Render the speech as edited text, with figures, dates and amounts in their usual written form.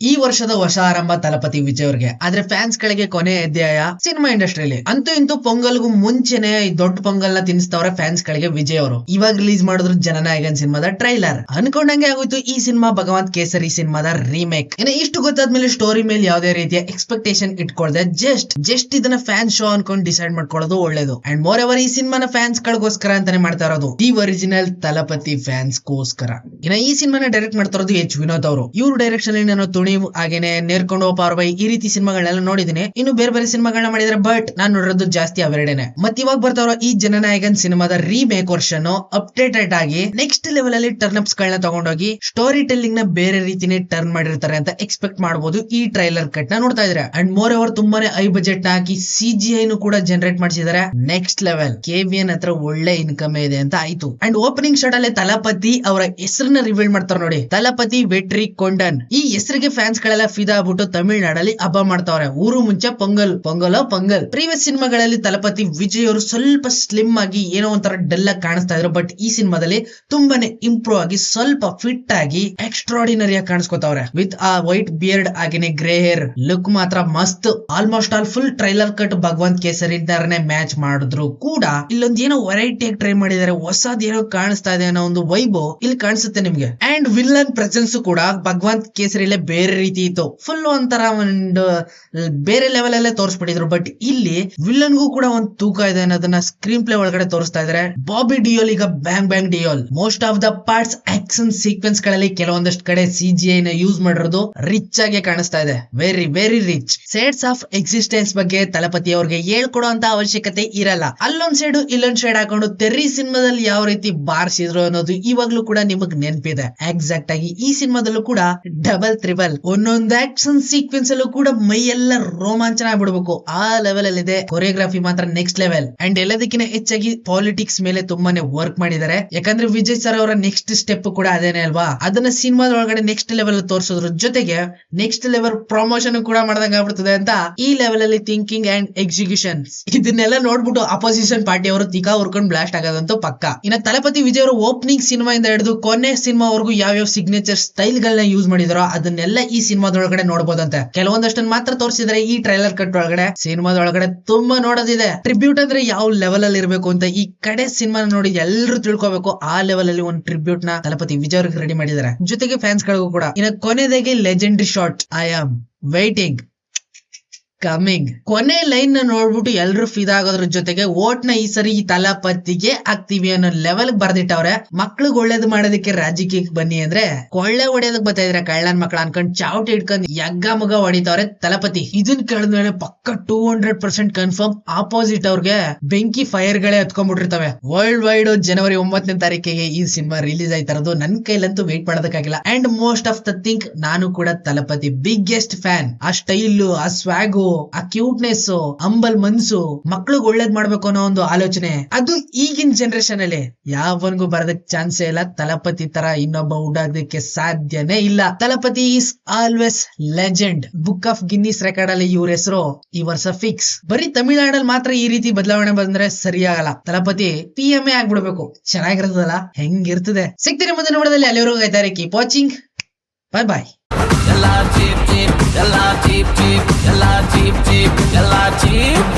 ಈ ವರ್ಷದ ಹೊಸ ಆರಂಭ ತಲಪತಿ ವಿಜಯ್ ಅವ್ರಿಗೆ. ಆದ್ರೆ ಫ್ಯಾನ್ಸ್ ಗಳಿಗೆ ಕೊನೆ ಅಧ್ಯಾಯ ಸಿನಿಮಾ ಇಂಡಸ್ಟ್ರಿಯಲ್ಲಿ. ಅಂತೂ ಇಂತೂ ಪೊಂಗಲ್ಗೂ ಮುಂಚೆನೆ ಈ ದೊಡ್ಡ ಪೊಂಗಲ್ ನ ತಿನ್ನಿಸ್ತವ್ರೆ ಫ್ಯಾನ್ಸ್ ಗಳಿಗೆ ವಿಜಯ್ ಅವರು. ಇವಾಗ ರಿಲೀಸ್ ಮಾಡಿದ್ರು ಜನನಾಯಕನ್ ಸಿನಿಮಾದ ಟ್ರೈಲರ್. ಅನ್ಕೊಂಡಂಗೆ ಆಗೋಯ್ತು ಈ ಸಿನಿಮಾ ಭಗವಂತ್ ಕೇಸರಿ ಸಿನಿಮಾದ ರೀಮೇಕ್. ಇನ್ನು ಇಷ್ಟು ಗೊತ್ತಾದ್ಮೇಲೆ ಸ್ಟೋರಿ ಮೇಲೆ ಯಾವುದೇ ರೀತಿಯ ಎಕ್ಸ್ಪೆಕ್ಟೇಷನ್ ಇಟ್ಕೊಳ್ದೆ ಜಸ್ಟ್ ಇದನ್ನ ಫ್ಯಾನ್ ಶೋ ಅನ್ಕೊಂಡು ಡಿಸೈಡ್ ಮಾಡ್ಕೊಳ್ಳೋದು ಒಳ್ಳೇದು. ಅಂಡ್ ಮೋರ್ ಎವರ್ ಈ ಸಿನಿಮಾನ ಫ್ಯಾನ್ಸ್ ಗಳಿಗೋಸ್ಕರ ಅಂತಾನೆ ಮಾಡ್ತಾ ಇರೋದು. ಈ ಒರಿಜಿನಲ್ ತಲಪತಿ ಫ್ಯಾನ್ಸ್ ಗೋಸ್ಕರ. ಇನ್ನ ಈ ಸಿನಿಮಾನ ಡೈರೆಕ್ಟ್ ಮಾಡ್ತಾ ಇರೋದು ಎಚ್ ವಿನೋದ್ ಅವರು. ಇವ್ರ ಡೈರೆಕ್ಷನ್ ನಾನು ಹಾಗೇನೆ ನೇರ್ಕೊಂಡು ಪಾರ್ವೈ ಈ ರೀತಿ ಸಿನಿಮಾಗಳನ್ನೆಲ್ಲ ನೋಡಿದೀನಿ. ಇನ್ನು ಬೇರೆ ಸಿನಿಮಾಗಳನ್ನ ಮಾಡಿದ್ರೆ, ಬಟ್ ನಾನು ನೋಡಿರೋದು ಜಾಸ್ತಿ ಅವೆರಡೇನೆ. ಮತ್ ಇವಾಗ ಬರ್ತಾರೋ ಈ ಜನನಾಯಕನ್ ಸಿನಿಮಾದ ರೀಮೇಕ್ ವರ್ಷನ್ ಅಪ್ಡೇಟೆಡ್ ಆಗಿ ನೆಕ್ಸ್ಟ್ ಲೆವೆಲ್ ಅಲ್ಲಿ ಟರ್ನ್ ಅಪ್ಸ್ ಗಳನ್ನ ತಗೊಂಡೋಗಿ ಸ್ಟೋರಿ ಟೆಲ್ಲಿಂಗ್ ನ ಬೇರೆ ರೀತಿನೇ ಟರ್ನ್ ಮಾಡಿರ್ತಾರೆ ಅಂತ ಎಕ್ಸ್ಪೆಕ್ಟ್ ಮಾಡಬಹುದು ಈ ಟ್ರೈಲರ್ ಕಟ್ ನ ನೋಡ್ತಾ ಇದ್ರೆ. ಅಂಡ್ ಮೋರ್ ಓವರ್ ತುಂಬಾನೇ ಹೈ ಬಜೆಟ್ ನ ಹಾಕಿ CGI ಕೂಡ ಜನರೇಟ್ ಮಾಡಿಸಿದಾರೆ. ನೆಕ್ಸ್ಟ್ ಲೆವೆಲ್ KVN ಹತ್ರ ಒಳ್ಳೆ ಇನ್ಕಮ್ ಇದೆ ಅಂತ ಆಯ್ತು. ಅಂಡ್ ಓಪನಿಂಗ್ ಶಾಟ್ ಅಲ್ಲಿ ತಲಪತಿ ಅವರ ಹೆಸರನ್ನ ರಿವೀಲ್ ಮಾಡ್ತಾರೆ ನೋಡಿ, ತಲಪತಿ ವೆಟ್ರಿ ಕೊಂಡನ್. ಈ ಹೆಸರಿಗೆ ಫ್ಯಾನ್ಸ್ ಗಳೆಲ್ಲ ಫಿದಾ ಆಗ್ಬಿಟ್ಟು ತಮಿಳ್ನಾಡಲ್ಲಿ ಹಬ್ಬ ಮಾಡ್ತಾವ್ರೆ. ಊರು ಮುಂಚೆ ಪೊಂಗಲ್. ಪ್ರೀವಿಯಸ್ ಸಿನಿಮಾಗಳಲ್ಲಿ ತಲಪತಿ ವಿಜಯ್ ಅವರು ಸ್ವಲ್ಪ ಸ್ಲಿಮ್ ಆಗಿ ಏನೋ ಒಂಥರ ಡಲ್ ಆಗಿ ಕಾಣಿಸ್ತಾ ಇದ್ರು. ಬಟ್ ಈ ಸಿನಿಮಾದಲ್ಲಿ ತುಂಬಾನೇ ಇಂಪ್ರೂವ್ ಆಗಿ ಸ್ವಲ್ಪ ಫಿಟ್ ಆಗಿ ಎಕ್ಸ್ಟ್ರಾಡಿನರಿ ಆಗಿ ಕಾಣಿಸ್ಕೊತಾವ್ರೆ. ವಿತ್ ಆ ವೈಟ್ ಬಿಯರ್ಡ್ ಆಗಿನೇ ಗ್ರೇ ಹೇರ್ ಲುಕ್ ಮಾತ್ರ ಮಸ್ತ್. Almost all full trailer cut Bhagavanth Kesari ತರನೇ ಮ್ಯಾಚ್ ಮಾಡಿದ್ರು ಕೂಡ ಇಲ್ಲೊಂದ್ ಏನೋ ವೆರೈಟಿ ಆಗಿ ಟ್ರೈ ಮಾಡಿದ್ದಾರೆ. ಹೊಸದ್ ಏನೋ ಕಾಣಿಸ್ತಾ ಇದೆ ಅನ್ನೋ ಒಂದು ವೈಬ್ ಇಲ್ಲಿ ಕಾಣಿಸುತ್ತೆ ನಿಮ್ಗೆ. ಅಂಡ್ ವಿಲ್ಲನ್ ಪ್ರೆಸೆನ್ಸ್ ಕೂಡ ಭಗವಂತ್ ಕೇಸರಿಲೇ ಬೇರೆ ರೀತಿ ಇತ್ತು. ಫುಲ್ ಒಂಥರ ಒಂದು ಬೇರೆ ಲೆವೆಲ್ ಅಲ್ಲೇ ತೋರಿಸ್ಬಿಟ್ಟಿದ್ರು. ಬಟ್ ಇಲ್ಲಿ ವಿಲ್ಲನ್ಗೂ ಕೂಡ ಒಂದು ತೂಕ ಇದೆ ಅನ್ನೋದನ್ನ ಸ್ಕ್ರೀನ್ ಪ್ಲೇ ಒಳಗಡೆ ತೋರಿಸ್ತಾ ಇದಾರೆ. ಬಾಬಿ ಡಿಯೋಲ್ ಈಗ bang Deol. Most of the parts action sequence ಗಳಲ್ಲಿ ಕೆಲವೊಂದಷ್ಟು ಕಡೆ CGI ನ ಯೂಸ್ ಮಾಡಿರೋದು ರಿಚ್ ಆಗಿ ಕಾಣಿಸ್ತಾ ಇದೆ. Very rich. Seeds of existence ಬಗ್ಗೆ ತಲಪತಿ ಅವ್ರಿಗೆ ಹೇಳ್ಕೊಡೋ ಅಂತ ಅವಶ್ಯಕತೆ ಇರಲ್ಲ. ಅಲ್ಲೊಂದ್ ಸೈಡ್ ಇಲ್ಲೊಂದ್ ಸೈಡ್ ಹಾಕೊಂಡು ತೆರ್ರಿ ಸಿನಿಮಾದಲ್ಲಿ ಯಾವ ರೀತಿ ಬಾರಿಸಿದ್ರು ಅನ್ನೋದು ಇವಾಗ್ಲೂ ಕೂಡ ನಿಮಗ್ ನೆನಪಿದೆ. ಎಕ್ಸಾಕ್ಟ್ ಆಗಿ ಈ ಸಿನಿಮಾದಲ್ಲೂ ಕೂಡ ಡಬಲ್ ತ್ರಿಬಲ್ ಒಂದೊಂದು ಆಕ್ಷನ್ ಸೀಕ್ವೆನ್ಸ್ ಅಲ್ಲೂ ಕೂಡ ಮೈ ಎಲ್ಲ ರೋಮಾಂಚನ ಆಗ್ಬಿಡ್ಬೇಕು. ಆ ಲೆವೆಲ್ ಅಲ್ಲಿ ಇದೆ. ಕೊರಿಯೋಗ್ರಫಿ ಮಾತ್ರ ನೆಕ್ಸ್ಟ್ ಲೆವೆಲ್. ಅಂಡ್ ಎಲ್ಲದಕ್ಕಿಂತ ಹೆಚ್ಚಾಗಿ ಪಾಲಿಟಿಕ್ಸ್ ಮೇಲೆ ತುಂಬಾನೇ ವರ್ಕ್ ಮಾಡಿದ್ದಾರೆ. ಯಾಕಂದ್ರೆ ವಿಜಯ್ ಸರ್ ಅವರ ನೆಕ್ಸ್ಟ್ ಸ್ಟೆಪ್ ಕೂಡ ಅದೇನೆ ಅಲ್ವಾ. ಅದನ್ನ ಸಿನಿಮಾದ ಒಳಗಡೆ ನೆಕ್ಸ್ಟ್ ಲೆವೆಲ್ ತೋರಿಸೋದ್ರ ಜೊತೆಗೆ ನೆಕ್ಸ್ಟ್ ಲೆವೆಲ್ ಪ್ರಮೋಷನ್ ಕೂಡ ಮಾಡ್ದಂಗ ಆಗ್ಬಿಡ್ತದೆ ಅಂತ ಈ ಲೆವೆಲ್ ಅಲ್ಲಿ ಥಿಂಕಿಂಗ್ ಅಂಡ್ ಎಕ್ಸಿಕ್ಯೂಷನ್ ಇದನ್ನೆಲ್ಲ ನೋಡ್ಬಿಟ್ಟು ಅಪೋಸಿಷನ್ ಪಾರ್ಟಿ ಅವರು ತಿಕಾ ಹುರ್ಕೊಂಡು ಬ್ಲಾಸ್ಟ್ ಆಗೋದಂತೂ ಪಕ್ಕ. ಇನ್ನ ತಲಪತಿ ವಿಜಯ್ ಅವರು ಓಪನಿಂಗ್ ಸಿನಿಮಾ ಇಂದ ಹಿಡಿದು ಕೊನೆ ಸಿನಿಮಾವರೆಗೂ ಯಾವ ಸಿಗ್ನೇಚರ್ ಸ್ಟೈಲ್ ಗಳನ್ನ ಯೂಸ್ ಮಾಡಿದಾರೋ ಅದನ್ನೆಲ್ಲ ಈ ಸಿನಿಮಾದೊಳಗಡೆ ನೋಡಬಹುದಂತೆ. ಕೆಲವೊಂದಷ್ಟನ್ನ ಮಾತ್ರ ತೋರಿಸಿದ್ರೆ ಈ ಟ್ರೈಲರ್ ಕಟ್ ಒಳಗಡೆ. ಸಿನಿಮಾದೊಳಗಡೆ ತುಂಬಾ ನೋಡೋದಿದೆ. ಟ್ರಿಬ್ಯೂಟ್ ಅಂದ್ರೆ ಯಾವ ಲೆವೆಲ್ ಅಲ್ಲಿ ಇರಬೇಕು ಅಂತ ಈ ಕಡೆ ಸಿನಿಮಾ ನೋಡಿ ಎಲ್ಲರೂ ತಿಳ್ಕೋಬೇಕು. ಆ ಲೆವೆಲ್ ಅಲ್ಲಿ ಒಂದು ಟ್ರಿಬ್ಯೂಟ್ ನ ತಲಪತಿ ವಿಜಯ್ ಅವ್ರಿಗೆ ರೆಡಿ ಮಾಡಿದ್ದಾರೆ. ಜೊತೆಗೆ ಫ್ಯಾನ್ಸ್ ಗಳಿಗೂ ಕೂಡ. ಇನ್ನು ಕೊನೆದಾಗಿ legendary shot, I am waiting coming. ಕೊನೆ ಲೈನ್ ನ ನೋಡ್ಬಿಟ್ಟು ಎಲ್ರು ಫಿದಾ ಆಗೋದ್ರ ಜೊತೆಗೆ ಓಟ್ ನ ಈ ಸರಿ ಈ ತಲಪತಿಗೆ ಹಾಕ್ತಿವಿ ಅನ್ನೋ ಲೆವೆಲ್ ಬರ್ದಿಟ್ಟವ್ರೆ. ಮಕ್ಳಿಗೆ ಒಳ್ಳೇದು ಮಾಡೋದಕ್ಕೆ ರಾಜಕೀಯಕ್ಕೆ ಬನ್ನಿ ಅಂದ್ರೆ ಕೊಳ್ಳೆ ಹೊಡೆಯೋದಕ್ ಬರ್ತಾ ಇದ್ರೆ ಕಳ್ಳನ್ ಮಕ್ಳ ಅನ್ಕೊಂಡ್ ಚಾವಟಿ ಇಟ್ಕೊಂಡ್ ಯಗ್ಗ ಮಗ ಹೊಡಿತವ್ರೆ ತಲಪತಿ. ಇದನ್ ಕೇಳಿದ್ಮೇಲೆ ಪಕ್ಕ 200% ಕನ್ಫರ್ಮ್ ಆಪೋಸಿಟ್ ಅವ್ರಿಗೆ ಬೆಂಕಿ ಫೈರ್ ಗಳೇ ಹತ್ಕೊಂಡ್ಬಿಟ್ಟಿರ್ತವೆ. ವರ್ಲ್ಡ್ ವೈಡ್ ಜನವರಿ 9ನೇ ತಾರೀಕಿಗೆ ಈ ಸಿನಿಮಾ ರಿಲೀಸ್ ಆಯ್ತಾರದು. ನನ್ ಕೈಲಂತೂ ವೇಟ್ ಮಾಡೋದಕ್ಕಾಗಿಲ್ಲ. And most of the think ನಾನು ಕೂಡ ತಲಪತಿ ಬಿಗ್ಗೆಸ್ಟ್ ಫ್ಯಾನ್. ಆ ಸ್ಟೈಲ್, ಆ ಸ್ವಾಗು, ಆ ಕ್ಯೂಟ್ನೆಸ್, ಅಂಬಲ್ ಮನ್ಸು, ಮಕ್ಳಿಗೆ ಒಳ್ಳೇದ್ ಮಾಡ್ಬೇಕು ಅನ್ನೋ ಒಂದು ಆಲೋಚನೆ ಅದು ಈಗಿನ ಜನರೇಷನ್ ಅಲ್ಲಿ ಯಾವನ್ಗೂ ಬರೋದಕ್ಕೆ ಚಾನ್ಸೇ ಇಲ್ಲ. ತಲಪತಿ ತರ ಇನ್ನೊಬ್ಬ ಉಡೋದಕ್ಕೆ ಸಾಧ್ಯನೇ ಇಲ್ಲ. Thalapathy is always legend. Book of Guinness record ಅಲ್ಲಿ ಇವ್ರ ಹೆಸರು ಈ ವರ್ಷ ಫಿಕ್ಸ್. ಬರೀ ತಮಿಳ್ನಾಡಲ್ಲಿ ಮಾತ್ರ ಈ ರೀತಿ ಬದಲಾವಣೆ ಬಂದ್ರೆ ಸರಿಯಾಗಲ್ಲ. ತಲಪತಿ PMA ಆಗ್ಬಿಡ್ಬೇಕು. ಚೆನ್ನಾಗಿರ್ತದಲ್ಲ, ಹೆಂಗಿರ್ತದೆ. ಸಿಗ್ತೀನಿ ಮುಂದಿನ ನೋಡೋದಲ್ಲಿ. ಅಲ್ಲಿವರೆಗೂ ಆಯ್ತಾರೆ. Keep watching. ಬಾಯ್. ಎಲ್ಲ ಚೀಪ್